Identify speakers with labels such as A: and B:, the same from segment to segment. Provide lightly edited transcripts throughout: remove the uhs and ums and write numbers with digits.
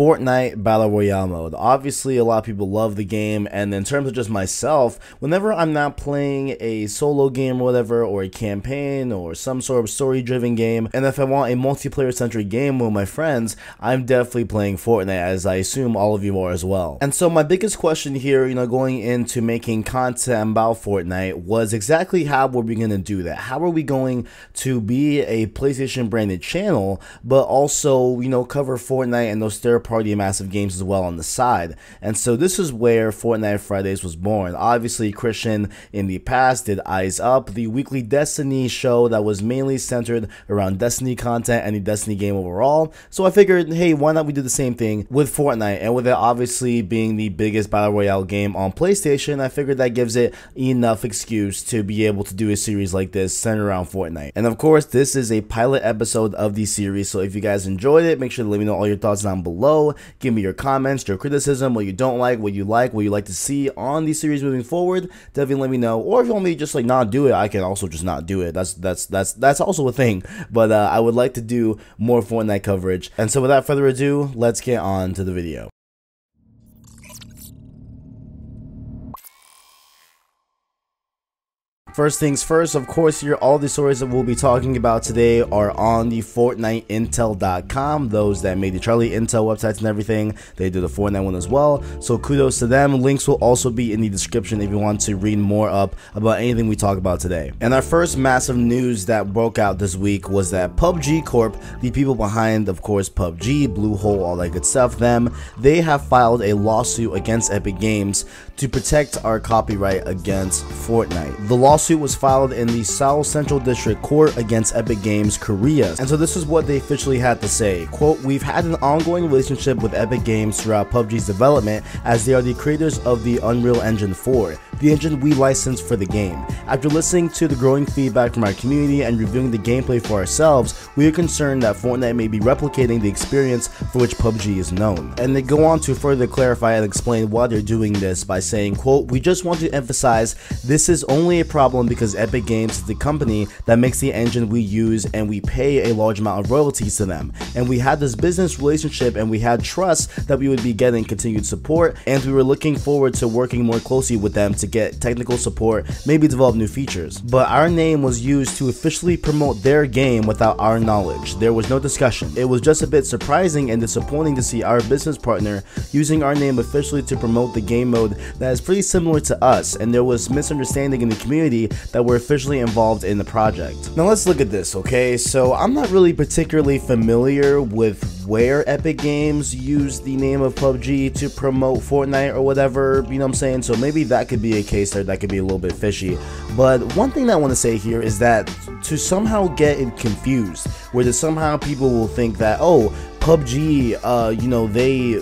A: Fortnite Battle Royale mode. Obviously, a lot of people love the game, and in terms of just myself, whenever I'm not playing a solo game or whatever, or a campaign, or some sort of story-driven game, and if I want a multiplayer-centric game with my friends, I'm definitely playing Fortnite, as I assume all of you are as well. And so my biggest question here, going into making content about Fortnite was exactly how were we going to do that? How are we going to be a PlayStation-branded channel, but also, cover Fortnite and those third-party massive games as well on the side? And so this is where Fortnite Fridays was born. Obviously, Christian in the past did Eyes Up, the weekly Destiny show that was mainly centered around Destiny content and the Destiny game overall. So I figured, hey, why not we do the same thing with Fortnite? And with it obviously being the biggest Battle Royale game on PlayStation, I figured that gives it enough excuse to be able to do a series like this centered around Fortnite. And of course, this is a pilot episode of the series, so if you guys enjoyed it, make sure to let me know all your thoughts down below. Give me your comments, your criticism, what you don't like, what you like to see on the series moving forward. Definitely let me know. Or if you want me to just not do it, I can also just not do it. That's also a thing. But I would like to do more Fortnite coverage. And so without further ado, let's get on to the video. First things first, of course, here all the stories that we'll be talking about today are on the FortniteIntel.com. Those that made the Charlie Intel websites and everything, they did the Fortnite one as well. So kudos to them. Links will also be in the description if you want to read more up about anything we talk about today. And our first massive news that broke out this week was that PUBG Corp, the people behind, of course, PUBG, Bluehole, all that good stuff, they have filed a lawsuit against Epic Games to protect our copyright against Fortnite. The lawsuit was filed in the Seoul Central District Court against Epic Games Korea. And so this is what they officially had to say. Quote, "We've had an ongoing relationship with Epic Games throughout PUBG's development, as they are the creators of the Unreal Engine 4, the engine we licensed for the game. After listening to the growing feedback from our community and reviewing the gameplay for ourselves, we are concerned that Fortnite may be replicating the experience for which PUBG is known." And they go on to further clarify and explain why they're doing this by saying, quote, "We just want to emphasize this is only a problem because Epic Games is the company that makes the engine we use, and we pay a large amount of royalties to them. And we had this business relationship, and we had trust that we would be getting continued support, and we were looking forward to working more closely with them to get technical support, maybe develop new features. But our name was used to officially promote their game without our knowledge. There was no discussion. It was just a bit surprising and disappointing to see our business partner using our name officially to promote the game mode that is pretty similar to us, and there was misunderstanding in the community that were officially involved in the project." Now let's look at this, okay? So I'm not really particularly familiar with where Epic Games used the name of PUBG to promote Fortnite or whatever, you know what I'm saying? So maybe that could be a case there that could be a little bit fishy. But one thing that I want to say here is that to somehow get it confused, where that somehow people will think that, oh, PUBG,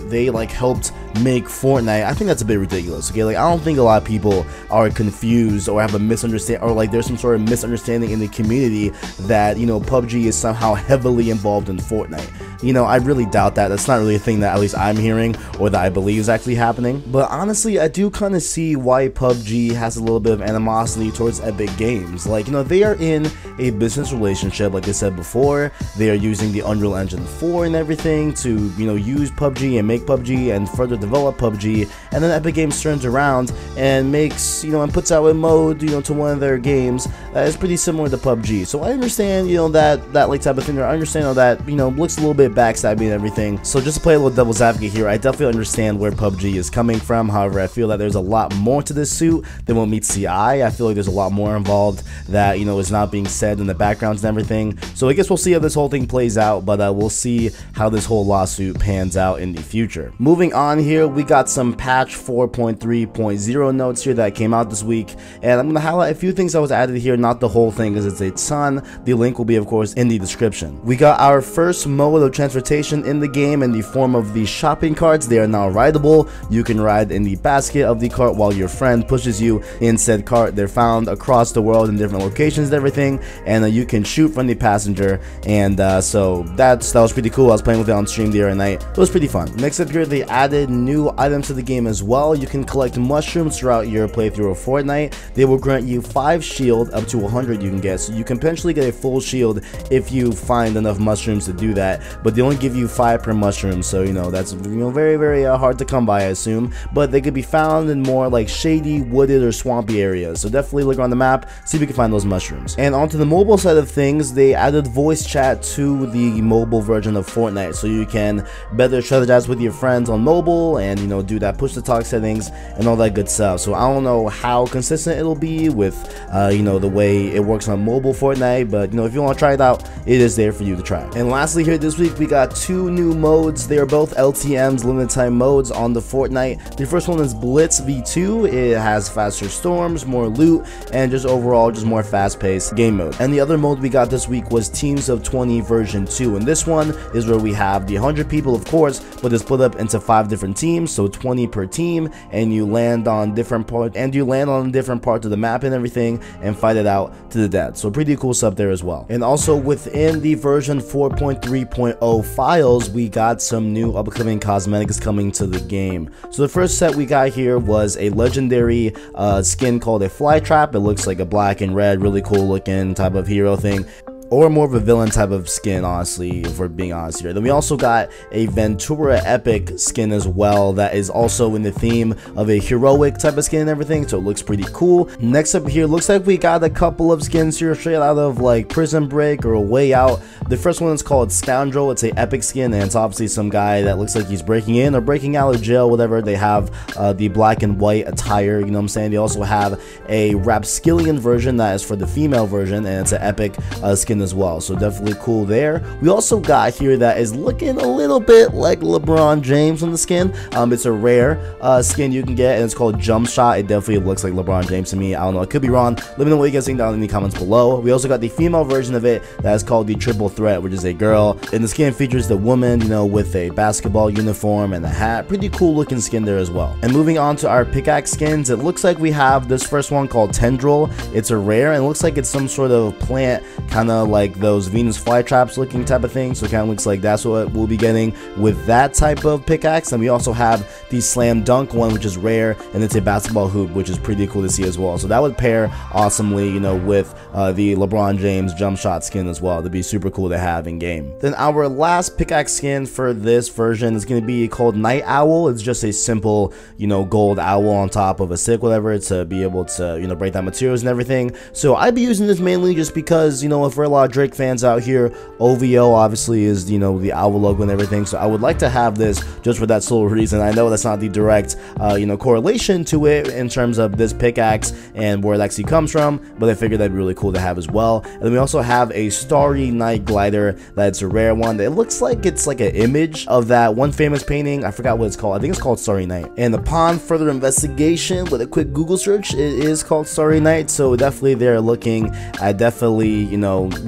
A: they like helped make Fortnite. I think that's a bit ridiculous, okay? Like, I don't think a lot of people are confused or have a misunderstanding, or like there's some sort of misunderstanding in the community that, PUBG is somehow heavily involved in Fortnite. I really doubt that. That's not really a thing that at least I'm hearing or that I believe is actually happening. But honestly, I do kind of see why PUBG has a little bit of animosity towards Epic Games. Like, they are in a business relationship, like I said before. They are using the Unreal Engine 4 and everything to, use PUBG and make PUBG and further develop PUBG. And then Epic Games turns around and makes, and puts out a mode, to one of their games that is pretty similar to PUBG. So I understand, that like type of thing. I understand that, looks a little bit backstabby and everything. So just to play a little devil's advocate here, I definitely understand where PUBG is coming from. However, I feel that there's a lot more to this suit than what meets the eye. I feel like there's a lot more involved that, is not being said in the backgrounds and everything. So I guess we'll see how this whole thing plays out, but we'll see how this whole lawsuit pans out in the future. Moving on here, we got some patch 4.3.0 notes here that came out this week, and I'm going to highlight a few things that was added here, not the whole thing because it's a ton. The link will be, of course, in the description. We got our first mode of transportation in the game in the form of the shopping carts. They are now rideable. You can ride in the basket of the cart while your friend pushes you in said cart. They're found across the world in different locations and everything, and you can shoot from the passenger, and so that was pretty cool. I was playing with it on stream the other night. It was pretty fun. Next up here, they added some new items to the game as well. You can collect mushrooms throughout your playthrough of Fortnite. They will grant you 5 shield, up to 100 you can get, so you can potentially get a full shield if you find enough mushrooms to do that, but they only give you 5 per mushroom, so that's very hard to come by, I assume, but they could be found in more like shady, wooded, or swampy areas, so definitely look around the map, see if you can find those mushrooms. And onto the mobile side of things, they added voice chat to the mobile version of Fortnite, so you can better strategize with your friends on mobile and do that push to talk settings and all that good stuff. So I don't know how consistent it'll be with the way it works on mobile Fortnite, but if you want to try it out, it is there for you to try. And lastly, here this week we got 2 new modes. They are both LTM's limited time modes on the Fortnite. The first one is Blitz V2. It has faster storms, more loot, and just overall just more fast-paced game mode. And the other mode we got this week was Teams of 20 version 2, and this one is where we have the 100 people, of course, but it's split up into 5 different teams, so 20 per team, and you land on different parts of the map and everything and fight it out to the death. So pretty cool stuff there as well. And also within the version 4.3.0 files, we got some new upcoming cosmetics coming to the game. So the first set we got here was a legendary skin called a fly trap. It looks like a black and red, really cool looking type of hero thing, or more of a villain type of skin, honestly, if we're being honest here. Then we also got a Ventura Epic skin as well that is also in the theme of a heroic type of skin and everything, so it looks pretty cool. Next up here, looks like we got a couple of skins here straight out of like Prison Break or A Way Out. The first one is called Scoundrel. It's a epic skin, and it's obviously some guy that looks like he's breaking in or breaking out of jail, whatever. They have the black and white attire, what I'm saying? They also have a Rapskillian version that is for the female version, and it's an epic skin as well, so definitely cool there. We also got here that is looking a little bit like LeBron James on the skin. It's a rare skin you can get, and it's called Jump Shot. It definitely looks like LeBron James to me. I don't know, I could be wrong. Let me know what you guys think down in the comments below. We also got the female version of it that is called the Triple Threat, which is a girl, and the skin features the woman with a basketball uniform and a hat. Pretty cool looking skin there as well. And moving on to our pickaxe skins, it looks like we have this first one called Tendril. It's a rare, and it looks like it's some sort of plant, kind of like those Venus flytraps looking type of thing, so it kind of looks like that's what we'll be getting with that type of pickaxe. And we also have the Slam Dunk one, which is rare, and it's a basketball hoop, which is pretty cool to see as well. So that would pair awesomely with the LeBron James Jump Shot skin as well. To be super cool to have in game. Then our last pickaxe skin for this version is going to be called Night Owl. It's just a simple gold owl on top of a stick, whatever, to be able to break down materials and everything. So I'd be using this mainly just because if we're a lot of Drake fans out here, OVO obviously is the owl logo and everything, so I would like to have this just for that sole reason. I know that's not the direct correlation to it in terms of this pickaxe and where it actually comes from, but I figured that'd be really cool to have as well. And then we also have a Starry Night glider that's a rare one. It looks like it's like an image of that one famous painting. I forgot what it's called. I think it's called Starry Night, and upon further investigation with a quick Google search, it is called Starry Night. So definitely they're looking at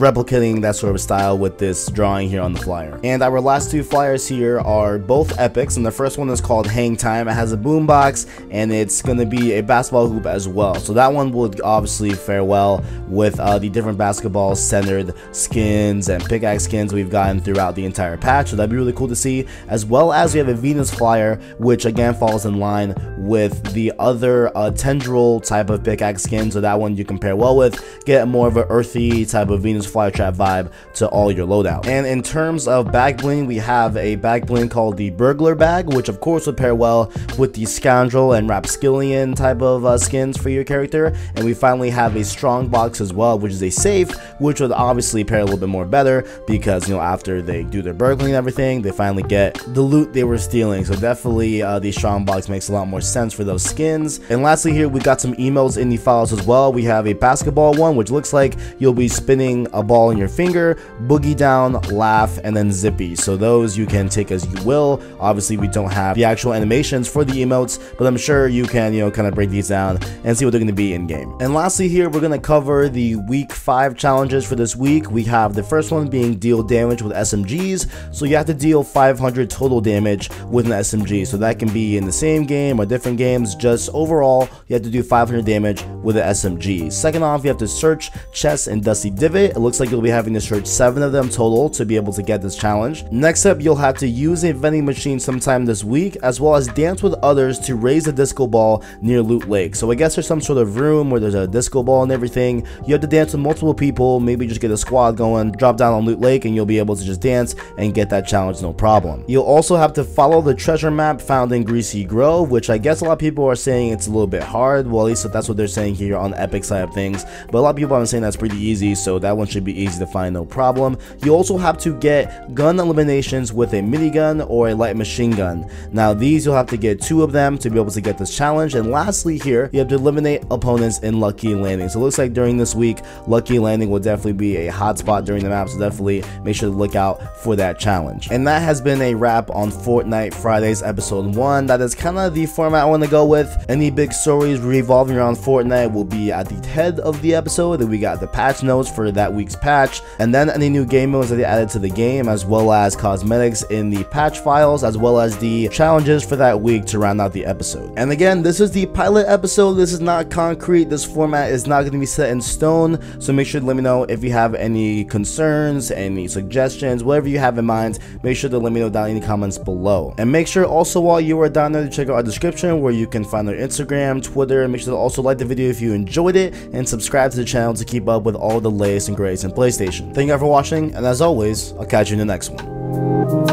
A: replicating that sort of style with this drawing here on the flyer. And our last 2 flyers here are both epics, and the first one is called Hang Time. It has a boombox, and it's going to be a basketball hoop as well, so that one would obviously fare well with the different basketball centered skins and pickaxe skins we've gotten throughout the entire patch, so that'd be really cool to see. As well as we have a Venus flyer, which again falls in line with the other Tendril type of pickaxe skin, so that one you can pair well with, get more of an earthy type of Venus flytrap vibe to all your loadout. And in terms of bag bling, we have a bag bling called the Burglar Bag, which of course would pair well with the Scoundrel and Rapskillian type of skins for your character. And we finally have a Strong Box as well, which is a safe, which would obviously pair a little bit more better because after they do their burgling and everything, they finally get the loot they were stealing. So definitely the Strong Box makes a lot more sense for those skins. And lastly here, we got some emotes in the files as well. We have a basketball one, which looks like you'll be spinning a ball in your finger, boogie down, laugh, and then zippy. So those you can take as you will. Obviously we don't have the actual animations for the emotes, but I'm sure you can kind of break these down and see what they're going to be in game. And lastly here, we're going to cover the week 5 challenges for this week. We have the first one being deal damage with SMGs. So you have to deal 500 total damage with an SMG, so that can be in the same game or different games. Just overall you have to do 500 damage with an SMG. Second off, you have to search chests in Dusty Divot. It looks like you'll be having to search 7 of them total to be able to get this challenge. Next up, you'll have to use a vending machine sometime this week, as well well as dance with others to raise a disco ball near Loot Lake. So I guess there's some sort of room where there's a disco ball and everything. You have to dance with multiple people, maybe just get a squad going, drop down on Loot Lake, and you'll be able to just dance and get that challenge no problem. You'll also have to follow the treasure map found in Greasy Grove, which I guess a lot of people are saying it's a little bit hard. Well, at least that's what they're saying here on the Epic side of things, but a lot of people have been saying that's pretty easy, so that one should be easy to find, no problem. You also have to get gun eliminations with a minigun or a light machine gun. Now these you'll have to get 2 of them to be able to get this challenge. And lastly here, you have to eliminate opponents in Lucky Landing. So it looks like during this week, Lucky Landing will definitely be a hot spot during the map, so definitely make sure to look out for that challenge. And that has been a wrap on Fortnite Fridays episode 1. That is kind of the format I want to go with. Any big stories revolving around Fortnite will be at the head of the episode. And we got the patch notes for that week's patch, and then any new game modes that they added to the game, as well as cosmetics in the patch files, as well as the challenges for that week to round out the episode. And again, this is the pilot episode. This is not concrete. This format is not going to be set in stone, so make sure to let me know if you have any concerns, any suggestions, whatever you have in mind. Make sure to let me know down in the comments below. And make sure also while you are down there to check out our description where you can find our Instagram, Twitter, and make sure to also like the video if you enjoyed it, and subscribe to the channel to keep up with all the latest and greatest in PlayStation. Thank you all for watching, and as always, I'll catch you in the next one.